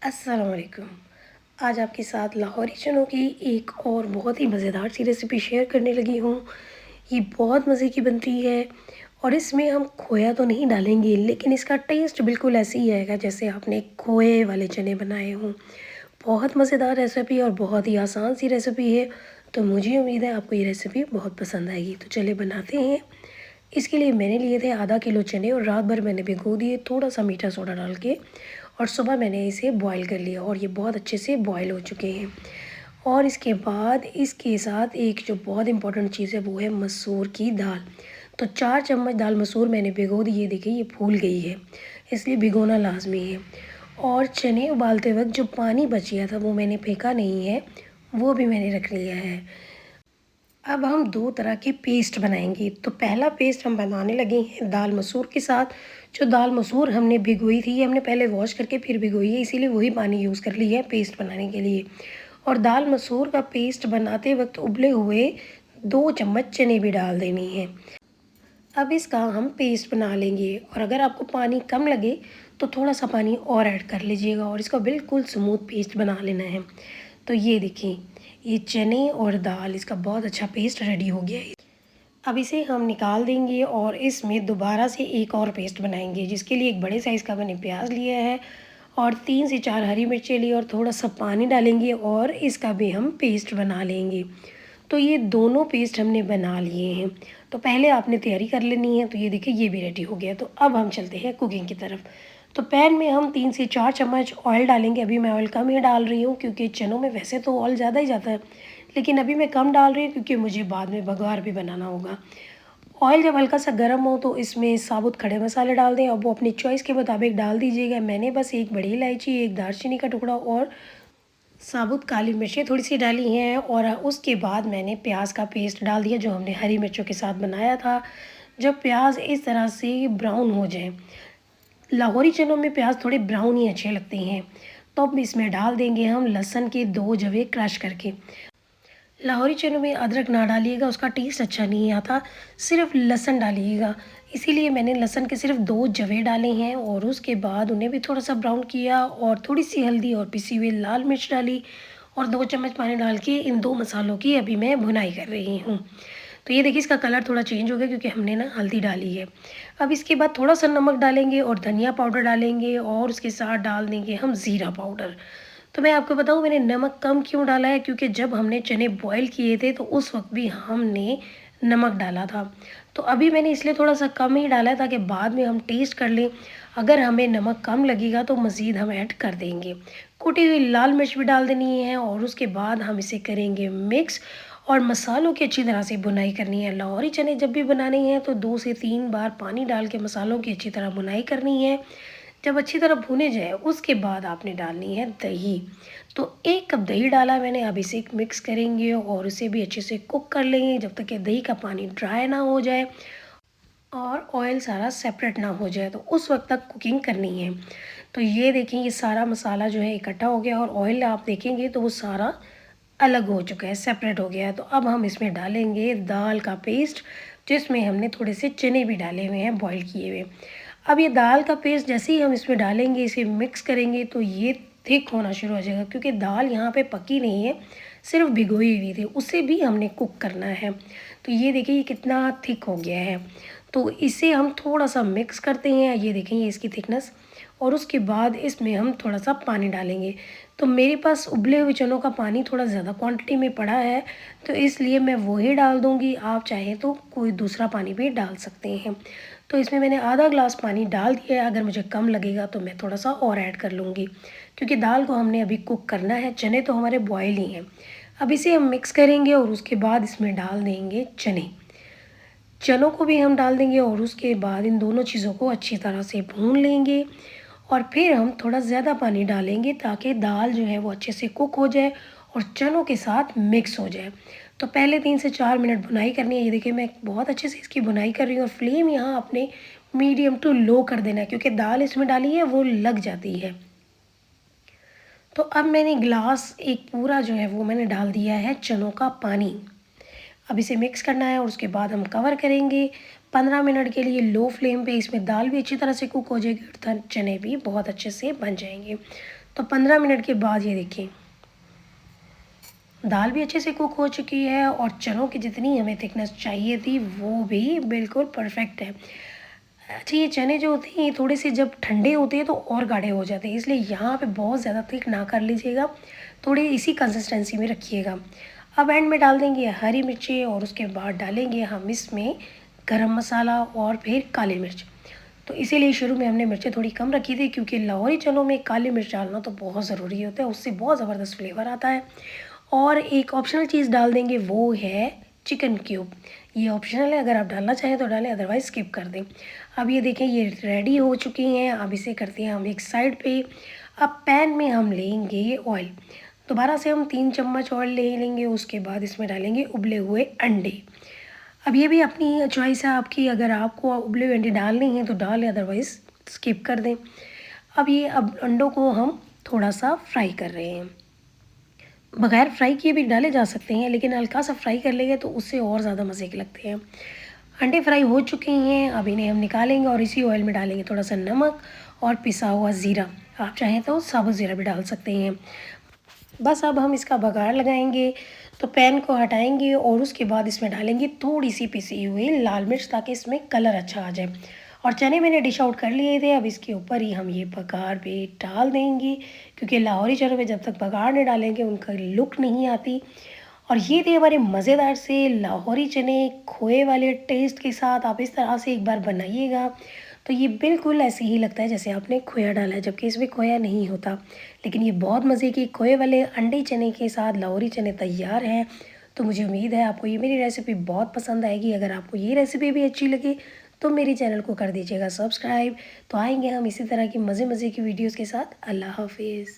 अस्सलाम वालेकुम। आज आपके साथ लाहौरी चनों की एक और बहुत ही मज़ेदार सी रेसिपी शेयर करने लगी हूँ। ये बहुत मज़े की बनती है और इसमें हम खोया तो नहीं डालेंगे, लेकिन इसका टेस्ट बिल्कुल ऐसे ही आएगा जैसे आपने खोए वाले चने बनाए हों। बहुत मज़ेदार रेसिपी और बहुत ही आसान सी रेसिपी है, तो मुझे उम्मीद है आपको ये रेसिपी बहुत पसंद आएगी। तो चलिए बनाते हैं। इसके लिए मैंने लिए थे आधा किलो चने और रात भर मैंने भिगो दिए थोड़ा सा मीठा सोडा डाल के, और सुबह मैंने इसे बॉईल कर लिया और ये बहुत अच्छे से बॉईल हो चुके हैं। और इसके बाद इसके साथ एक जो बहुत इम्पोर्टेंट चीज़ है वो है मसूर की दाल। तो 4 चम्मच दाल मसूर मैंने भिगो दी। ये देखिए ये फूल गई है, इसलिए भिगोना लाजमी है। और चने उबालते वक्त जो पानी बच गया था वो मैंने फेंका नहीं है, वो भी मैंने रख लिया है। अब हम 2 तरह के पेस्ट बनाएंगे। तो पहला पेस्ट हम बनाने लगे हैं दाल मसूर के साथ। जो दाल मसूर हमने भिगोई थी, ये हमने पहले वॉश करके फिर भिगोई है, इसीलिए वही पानी यूज़ कर लिया है पेस्ट बनाने के लिए। और दाल मसूर का पेस्ट बनाते वक्त उबले हुए 2 चम्मच चने भी डाल देनी है। अब इसका हम पेस्ट बना लेंगे, और अगर आपको पानी कम लगे तो थोड़ा सा पानी और ऐड कर लीजिएगा और इसका बिल्कुल स्मूथ पेस्ट बना लेना है। तो ये देखिए ये चने और दाल इसका बहुत अच्छा पेस्ट रेडी हो गया है। अब इसे हम निकाल देंगे और इसमें दोबारा से एक और पेस्ट बनाएंगे, जिसके लिए एक बड़े साइज़ का मैंने प्याज लिया है और 3 से 4 हरी मिर्चें ली और थोड़ा सा पानी डालेंगे और इसका भी हम पेस्ट बना लेंगे। तो ये दोनों पेस्ट हमने बना लिए हैं। तो पहले आपने तैयारी कर लेनी है। तो ये देखिए ये भी रेडी हो गया। तो अब हम चलते हैं कुकिंग की तरफ। तो पैन में हम 3 से 4 चम्मच ऑयल डालेंगे। अभी मैं ऑयल कम ही डाल रही हूँ क्योंकि चनों में वैसे तो ऑयल ज़्यादा ही जाता है, लेकिन अभी मैं कम डाल रही हूँ क्योंकि मुझे बाद में बघार भी बनाना होगा। ऑयल जब हल्का सा गर्म हो तो इसमें साबुत खड़े मसाले डाल दें। अब वो अपनी चॉइस के मुताबिक डाल दीजिएगा। मैंने बस एक बड़ी इलायची, एक दालचीनी का टुकड़ा और साबुत काली मिर्चें थोड़ी सी डाली हैं, और उसके बाद मैंने प्याज का पेस्ट डाल दिया जो हमने हरी मिर्चों के साथ बनाया था। जब प्याज इस तरह से ब्राउन हो जाए, लाहौरी चनों में प्याज थोड़े ब्राउन ही अच्छे लगते हैं, तो अब इसमें डाल देंगे हम लहसुन के 2 जवे क्रश करके। लाहौरी चनों में अदरक ना डालिएगा, उसका टेस्ट अच्छा नहीं आता, सिर्फ लहसुन डालिएगा। इसीलिए मैंने लहसुन के सिर्फ 2 जवे डाले हैं और उसके बाद उन्हें भी थोड़ा सा ब्राउन किया और थोड़ी सी हल्दी और पिसी हुई लाल मिर्च डाली और 2 चम्मच पानी डाल के इन 2 मसालों की अभी मैं भुनाई कर रही हूँ। तो ये देखिए इसका कलर थोड़ा चेंज हो गया क्योंकि हमने ना हल्दी डाली है। अब इसके बाद थोड़ा सा नमक डालेंगे और धनिया पाउडर डालेंगे और उसके साथ डाल देंगे हम ज़ीरा पाउडर। तो मैं आपको बताऊँ मैंने नमक कम क्यों डाला है, क्योंकि जब हमने चने बॉईल किए थे तो उस वक्त भी हमने नमक डाला था। तो अभी मैंने इसलिए थोड़ा सा कम ही डाला है ताकि बाद में हम टेस्ट कर लें। अगर हमें नमक कम लगेगा तो मज़ीद हम ऐड कर देंगे। कुटी हुई लाल मिर्च भी डाल देनी है और उसके बाद हम इसे करेंगे मिक्स और मसालों की अच्छी तरह से भुनाई करनी है। लाहौरी चने जब भी बनाने हैं तो 2 से 3 बार पानी डाल के मसालों की अच्छी तरह भुनाई करनी है। जब अच्छी तरह भुने जाए उसके बाद आपने डालनी है दही। तो 1 कप दही डाला मैंने। अब इसे मिक्स करेंगे और इसे भी अच्छे से कुक कर लेंगे जब तक कि दही का पानी ड्राई ना हो जाए और ऑयल सारा सेपरेट ना हो जाए, तो उस वक्त तक कुकिंग करनी है। तो ये देखें ये सारा मसाला जो है इकट्ठा हो गया और ऑयल आप देखेंगे तो वो सारा अलग हो चुका है, सेपरेट हो गया है। तो अब हम इसमें डालेंगे दाल का पेस्ट, जिसमें हमने थोड़े से चने भी डाले हुए हैं बॉईल किए हुए। अब ये दाल का पेस्ट जैसे ही हम इसमें डालेंगे, इसे मिक्स करेंगे तो ये थिक होना शुरू हो जाएगा, क्योंकि दाल यहाँ पे पकी नहीं है, सिर्फ भिगोई हुई थी, उसे भी हमने कुक करना है। तो ये देखिए ये कितना थिक हो गया है। तो इसे हम थोड़ा सा मिक्स करते हैं। ये देखें ये इसकी थिकनेस, और उसके बाद इसमें हम थोड़ा सा पानी डालेंगे। तो मेरे पास उबले हुए चनों का पानी थोड़ा ज़्यादा क्वांटिटी में पड़ा है, तो इसलिए मैं वही डाल दूँगी। आप चाहें तो कोई दूसरा पानी भी डाल सकते हैं। तो इसमें मैंने आधा ग्लास पानी डाल दिया है। अगर मुझे कम लगेगा तो मैं थोड़ा सा और ऐड कर लूँगी, क्योंकि दाल को हमने अभी कुक करना है, चने तो हमारे बॉयल ही हैं। अब इसे हम मिक्स करेंगे और उसके बाद इसमें डाल देंगे चने। चनों को भी हम डाल देंगे और उसके बाद इन दोनों चीज़ों को अच्छी तरह से भून लेंगे और फिर हम थोड़ा ज़्यादा पानी डालेंगे ताकि दाल जो है वो अच्छे से कुक हो जाए और चनों के साथ मिक्स हो जाए। तो पहले 3 से 4 मिनट भुनाई करनी है। ये देखिए मैं बहुत अच्छे से इसकी भुनाई कर रही हूँ और फ्लेम यहाँ अपने मीडियम टू लो कर देना है, क्योंकि दाल इसमें डाली है वो लग जाती है। तो अब मैंने ग्लास एक पूरा जो है वो मैंने डाल दिया है चनों का पानी। अब इसे मिक्स करना है और उसके बाद हम कवर करेंगे 15 मिनट के लिए लो फ्लेम पे। इसमें दाल भी अच्छी तरह से कुक हो जाएगी और चने भी बहुत अच्छे से बन जाएंगे। तो 15 मिनट के बाद ये देखिए दाल भी अच्छे से कुक हो चुकी है और चनों की जितनी हमें थिकनेस चाहिए थी वो भी बिल्कुल परफेक्ट है। अच्छा, ये चने जो होते हैं ये थोड़े से जब ठंडे होते हैं तो और गाढ़े हो जाते हैं, इसलिए यहाँ पे बहुत ज़्यादा थिक ना कर लीजिएगा, थोड़ी इसी कंसिस्टेंसी में रखिएगा। अब एंड में डाल देंगे हरी मिर्ची और उसके बाद डालेंगे हम इसमें गरम मसाला और फिर काली मिर्च। तो इसीलिए शुरू में हमने मिर्चें थोड़ी कम रखी थी, क्योंकि लाहौरी चनों में काली मिर्च डालना तो बहुत ज़रूरी होता है, उससे बहुत ज़बरदस्त फ्लेवर आता है। और एक ऑप्शनल चीज़ डाल देंगे, वो है चिकन क्यूब। ये ऑप्शनल है, अगर आप डालना चाहें तो डालें, अदरवाइज़ स्किप कर दें। अब ये देखें ये रेडी हो चुकी हैं। अब इसे करते हैं हम एक साइड पे। अब पैन में हम लेंगे ऑयल, दोबारा से हम 3 चम्मच ऑयल ले लेंगे। उसके बाद इसमें डालेंगे उबले हुए अंडे। अब ये भी अपनी चॉइस है आपकी, अगर आपको उबले हुए अंडे डालने हैं तो डालें, अदरवाइज़ स्किप कर दें। अब अंडों को हम थोड़ा सा फ्राई कर रहे हैं, बगैर फ्राई किए भी डाले जा सकते हैं, लेकिन हल्का सा फ्राई कर लेंगे तो उससे और ज़्यादा मज़े के लगते हैं। अंडे फ्राई हो चुके हैं, अब इन्हें हम निकालेंगे और इसी ऑयल में डालेंगे थोड़ा सा नमक और पिसा हुआ ज़ीरा। आप चाहें तो साबुत ज़ीरा भी डाल सकते हैं। बस अब हम इसका बघार लगाएंगे, तो पैन को हटाएंगे और उसके बाद इसमें डालेंगे थोड़ी सी पिसी हुई लाल मिर्च, ताकि इसमें कलर अच्छा आ जाए। और चने मैंने डिश आउट कर लिए थे, अब इसके ऊपर ही हम ये बघार पे डाल देंगे, क्योंकि लाहौरी चनों में जब तक बघार नहीं डालेंगे उनका लुक नहीं आती। और ये थे हमारे मज़ेदार से लाहौरी चने खोए वाले टेस्ट के साथ। आप इस तरह से एक बार बनाइएगा तो ये बिल्कुल ऐसे ही लगता है जैसे आपने खोया डाला है, जबकि इसमें खोया नहीं होता। लेकिन ये बहुत मज़े की खोए वाले अंडे चने के साथ लाहौरी चने तैयार हैं। तो मुझे उम्मीद है आपको ये मेरी रेसिपी बहुत पसंद आएगी। अगर आपको ये रेसिपी भी अच्छी लगे तो मेरे चैनल को कर दीजिएगा सब्सक्राइब। तो आएंगे हम इसी तरह की मज़े मज़े की वीडियोज़ के साथ। अल्लाह हाफिज़।